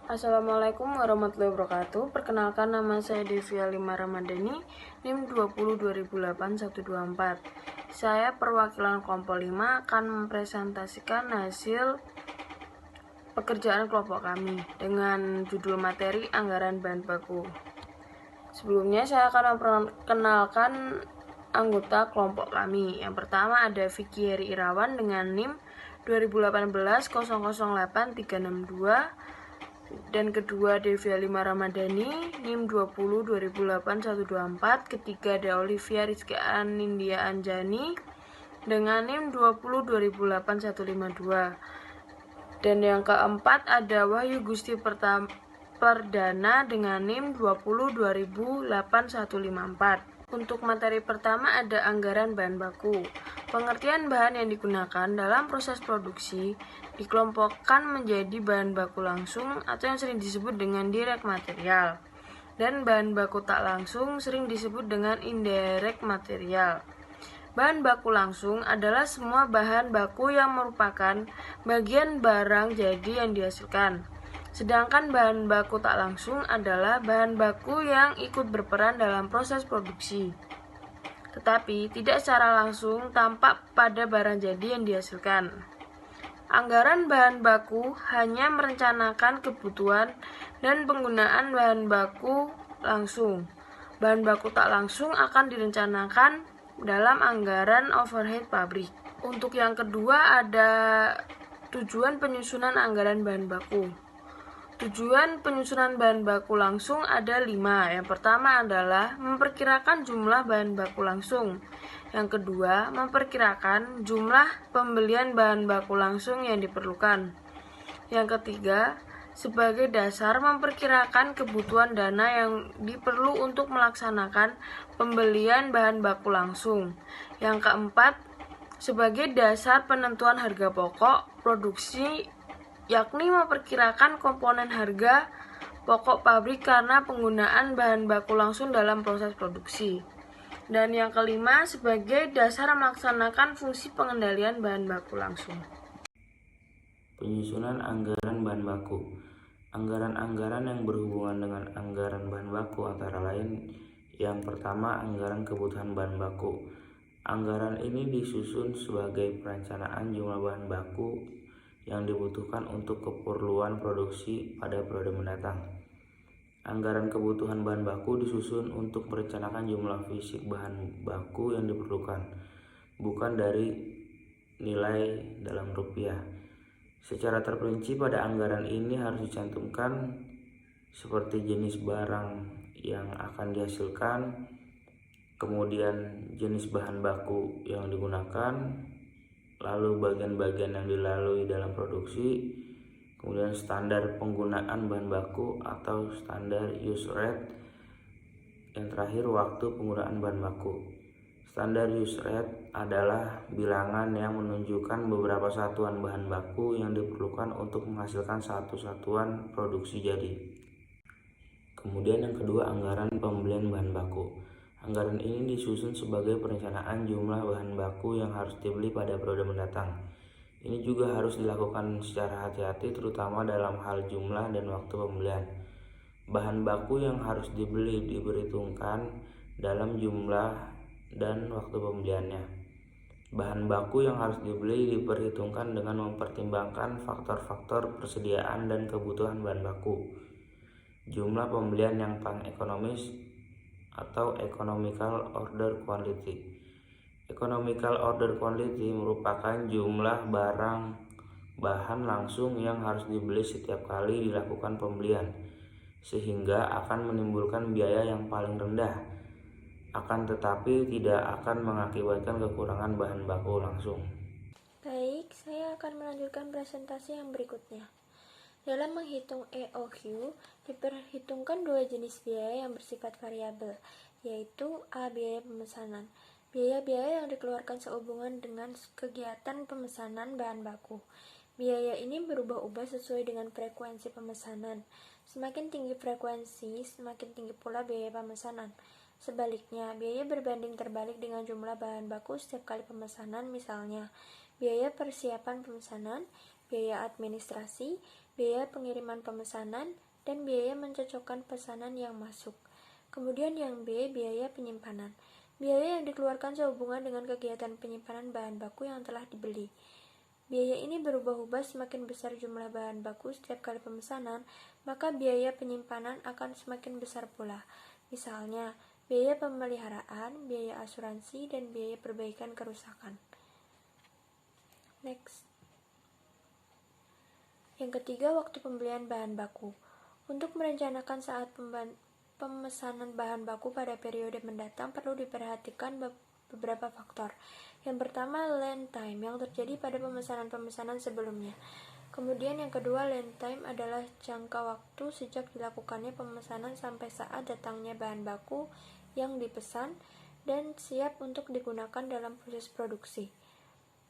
Assalamualaikum warahmatullahi wabarakatuh. Perkenalkan, nama saya Devia Lima Ramadhani, NIM 20208124. Saya perwakilan kelompok 5 akan mempresentasikan hasil pekerjaan kelompok kami dengan judul materi anggaran bahan baku. Sebelumnya saya akan memperkenalkan anggota kelompok kami. Yang pertama ada Vicky Heri Irawan dengan NIM 2018-008362. Dan kedua Devia Lima Ramadhani NIM 20208124. Ketiga ada Olivia Rizky Anindya Anjani dengan NIM 20208152. Dan yang keempat ada Wahyu Gusti Perdana dengan NIM 20208154. Untuk materi pertama ada anggaran bahan baku. Pengertian bahan yang digunakan dalam proses produksi dikelompokkan menjadi bahan baku langsung atau yang sering disebut dengan direct material, dan bahan baku tak langsung sering disebut dengan indirect material. Bahan baku langsung adalah semua bahan baku yang merupakan bagian barang jadi yang dihasilkan. Sedangkan bahan baku tak langsung adalah bahan baku yang ikut berperan dalam proses produksi, tetapi tidak secara langsung tampak pada barang jadi yang dihasilkan. Anggaran bahan baku hanya merencanakan kebutuhan dan penggunaan bahan baku langsung. Bahan baku tak langsung akan direncanakan dalam anggaran overhead pabrik. Untuk yang kedua ada tujuan penyusunan anggaran bahan baku. Tujuan penyusunan bahan baku langsung ada 5. Yang pertama adalah memperkirakan jumlah bahan baku langsung. Yang kedua, memperkirakan jumlah pembelian bahan baku langsung yang diperlukan. Yang ketiga, sebagai dasar memperkirakan kebutuhan dana yang diperlu untuk melaksanakan pembelian bahan baku langsung. Yang keempat, sebagai dasar penentuan harga pokok produksi, yakni memperkirakan komponen harga pokok pabrik karena penggunaan bahan baku langsung dalam proses produksi. Dan yang kelima, sebagai dasar melaksanakan fungsi pengendalian bahan baku langsung. Penyusunan anggaran bahan baku. Anggaran-anggaran yang berhubungan dengan anggaran bahan baku antara lain: yang pertama, anggaran kebutuhan bahan baku. Anggaran ini disusun sebagai perencanaan jumlah bahan baku yang dibutuhkan untuk keperluan produksi pada periode mendatang. Anggaran kebutuhan bahan baku disusun untuk merencanakan jumlah fisik bahan baku yang diperlukan, bukan dari nilai dalam rupiah. Secara terperinci pada anggaran ini harus dicantumkan seperti jenis barang yang akan dihasilkan, kemudian jenis bahan baku yang digunakan, lalu bagian-bagian yang dilalui dalam produksi, kemudian standar penggunaan bahan baku atau standar use rate, yang terakhir waktu penggunaan bahan baku. Standar use rate adalah bilangan yang menunjukkan beberapa satuan bahan baku yang diperlukan untuk menghasilkan satu satuan produksi jadi. Kemudian yang kedua, anggaran pembelian bahan baku. Anggaran ini disusun sebagai perencanaan jumlah bahan baku yang harus dibeli pada periode mendatang. Ini juga harus dilakukan secara hati-hati, terutama dalam hal jumlah dan waktu pembelian. Bahan baku yang harus dibeli diperhitungkan dalam jumlah dan waktu pembeliannya. Bahan baku yang harus dibeli diperhitungkan dengan mempertimbangkan faktor-faktor persediaan dan kebutuhan bahan baku. Jumlah pembelian yang paling ekonomis atau economical order quantity. Economical order quantity merupakan jumlah barang bahan langsung yang harus dibeli setiap kali dilakukan pembelian, sehingga akan menimbulkan biaya yang paling rendah, akan tetapi tidak akan mengakibatkan kekurangan bahan baku langsung. Baik, saya akan melanjutkan presentasi yang berikutnya. Dalam menghitung EOQ, diperhitungkan dua jenis biaya yang bersifat variabel, yaitu A. Biaya pemesanan. Biaya-biaya yang dikeluarkan sehubungan dengan kegiatan pemesanan bahan baku. Biaya ini berubah-ubah sesuai dengan frekuensi pemesanan. Semakin tinggi frekuensi, semakin tinggi pula biaya pemesanan. Sebaliknya, biaya berbanding terbalik dengan jumlah bahan baku setiap kali pemesanan, misalnya biaya persiapan pemesanan, biaya administrasi, biaya pengiriman pemesanan, dan biaya mencocokkan pesanan yang masuk. Kemudian yang B, biaya penyimpanan. Biaya yang dikeluarkan sehubungan dengan kegiatan penyimpanan bahan baku yang telah dibeli. Biaya ini berubah-ubah semakin besar jumlah bahan baku setiap kali pemesanan, maka biaya penyimpanan akan semakin besar pula. Misalnya, biaya pemeliharaan, biaya asuransi, dan biaya perbaikan kerusakan. Next. Yang ketiga, waktu pembelian bahan baku. Untuk merencanakan saat pemesanan bahan baku pada periode mendatang perlu diperhatikan beberapa faktor. Yang pertama, land time yang terjadi pada pemesanan-pemesanan sebelumnya. Kemudian yang kedua, land time adalah jangka waktu sejak dilakukannya pemesanan sampai saat datangnya bahan baku yang dipesan dan siap untuk digunakan dalam proses produksi.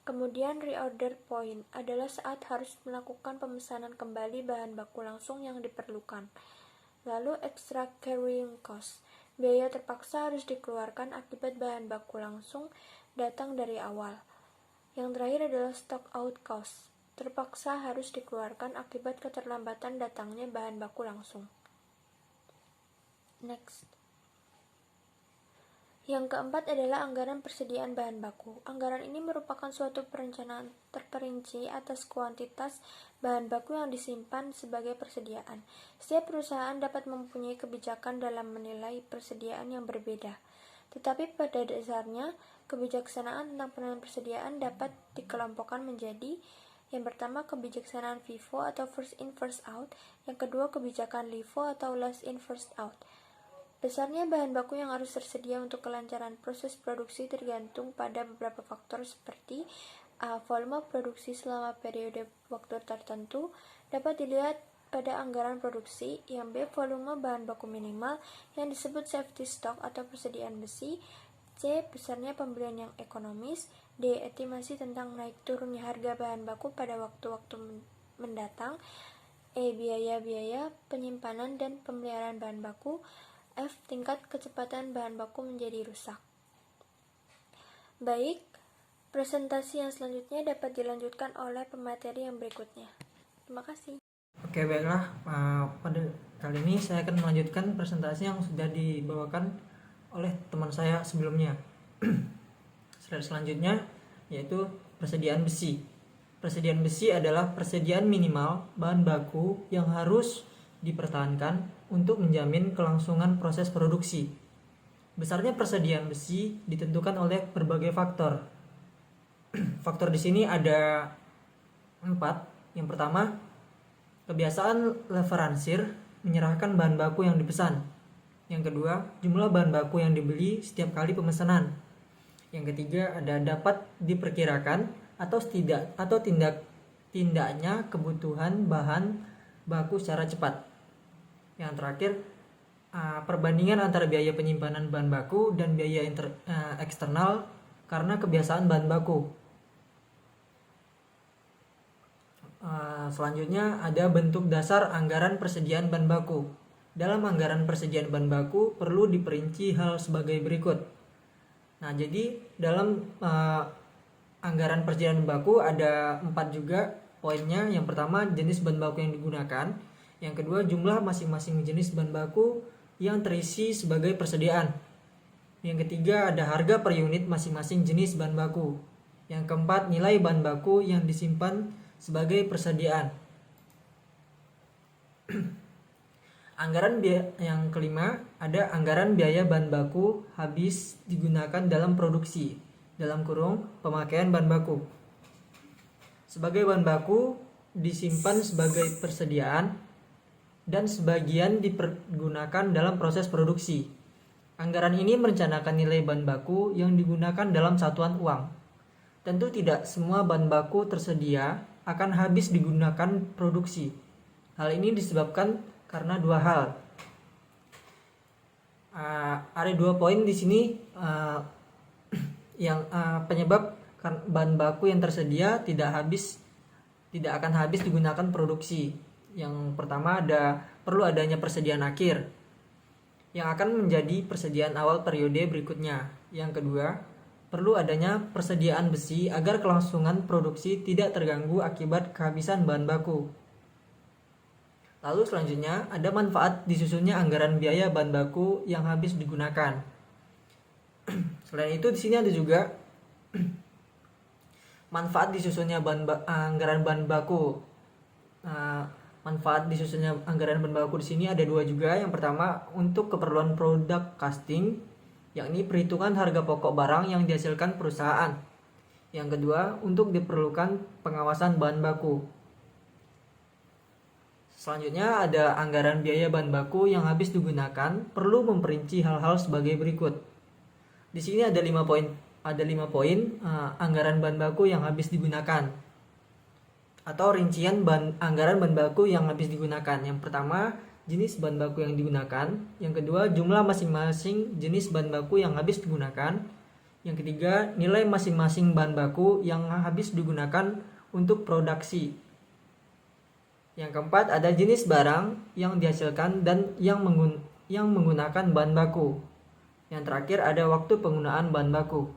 Kemudian reorder point adalah saat harus melakukan pemesanan kembali bahan baku langsung yang diperlukan. Lalu extra carrying cost, biaya terpaksa harus dikeluarkan akibat bahan baku langsung datang dari awal. Yang terakhir adalah stock out cost, terpaksa harus dikeluarkan akibat keterlambatan datangnya bahan baku langsung. Next. Yang keempat adalah anggaran persediaan bahan baku. Anggaran ini merupakan suatu perencanaan terperinci atas kuantitas bahan baku yang disimpan sebagai persediaan. Setiap perusahaan dapat mempunyai kebijakan dalam menilai persediaan yang berbeda. Tetapi pada dasarnya, kebijaksanaan tentang penilaian persediaan dapat dikelompokkan menjadi: yang pertama, kebijaksanaan FIFO atau first in first out. Yang kedua, kebijakan LIFO atau last in first out. Besarnya bahan baku yang harus tersedia untuk kelancaran proses produksi tergantung pada beberapa faktor seperti A. Volume produksi selama periode waktu tertentu dapat dilihat pada anggaran produksi. Yang B. Volume bahan baku minimal yang disebut safety stock atau persediaan besi. C. Besarnya pembelian yang ekonomis. D. Estimasi tentang naik turunnya harga bahan baku pada waktu-waktu mendatang. E. Biaya-biaya penyimpanan dan pemeliharaan bahan baku. F. Tingkat kecepatan bahan baku menjadi rusak. Baik, presentasi yang selanjutnya dapat dilanjutkan oleh pemateri yang berikutnya. Terima kasih. Oke, baiklah. Pada kali ini saya akan melanjutkan presentasi yang sudah dibawakan oleh teman saya sebelumnya. Slide selanjutnya yaitu persediaan besi. Persediaan besi adalah persediaan minimal bahan baku yang harus dipertahankan untuk menjamin kelangsungan proses produksi. Besarnya persediaan besi ditentukan oleh berbagai faktor. Faktor di sini ada 4. Yang pertama, kebiasaan leveransir menyerahkan bahan baku yang dipesan. Yang kedua, jumlah bahan baku yang dibeli setiap kali pemesanan. Yang ketiga, ada dapat diperkirakan atau tindaknya kebutuhan bahan baku secara cepat. Yang terakhir, perbandingan antara biaya penyimpanan bahan baku dan biaya eksternal karena kebiasaan bahan baku. Selanjutnya ada bentuk dasar anggaran persediaan bahan baku. Dalam anggaran persediaan bahan baku perlu diperinci hal sebagai berikut. Nah, jadi dalam anggaran persediaan bahan baku ada 4 juga poinnya. Yang pertama, jenis bahan baku yang digunakan. Yang kedua, jumlah masing-masing jenis bahan baku yang terisi sebagai persediaan. Yang ketiga, ada harga per unit masing-masing jenis bahan baku. Yang keempat, nilai bahan baku yang disimpan sebagai persediaan. Yang kelima, ada anggaran biaya bahan baku habis digunakan dalam produksi, dalam kurung pemakaian bahan baku. Sebagai bahan baku disimpan sebagai persediaan dan sebagian dipergunakan dalam proses produksi. Anggaran ini merencanakan nilai bahan baku yang digunakan dalam satuan uang. Tentu tidak semua bahan baku tersedia akan habis digunakan produksi. Hal ini disebabkan karena 2 hal. Ada 2 poin di sini yang penyebab bahan baku yang tersedia tidak akan habis digunakan produksi. Yang pertama, perlu adanya persediaan akhir yang akan menjadi persediaan awal periode berikutnya. Yang kedua, perlu adanya persediaan besi agar kelangsungan produksi tidak terganggu akibat kehabisan bahan baku. Lalu selanjutnya ada manfaat disusunnya anggaran biaya bahan baku yang habis digunakan. Selain itu di sini ada juga manfaat disusunnya anggaran bahan baku. Manfaat disusunnya anggaran bahan baku di sini ada dua juga. Yang pertama untuk keperluan product costing, yakni perhitungan harga pokok barang yang dihasilkan perusahaan. Yang kedua untuk diperlukan pengawasan bahan baku. Selanjutnya ada anggaran biaya bahan baku yang habis digunakan perlu memperinci hal-hal sebagai berikut. Di sini ada 5 poin. Anggaran bahan baku yang habis digunakan atau rincian anggaran bahan baku yang habis digunakan. Yang pertama, jenis bahan baku yang digunakan. Yang kedua, jumlah masing-masing jenis bahan baku yang habis digunakan. Yang ketiga, nilai masing-masing bahan baku yang habis digunakan untuk produksi. Yang keempat, ada jenis barang yang dihasilkan dan yang menggunakan bahan baku. Yang terakhir, ada waktu penggunaan bahan baku.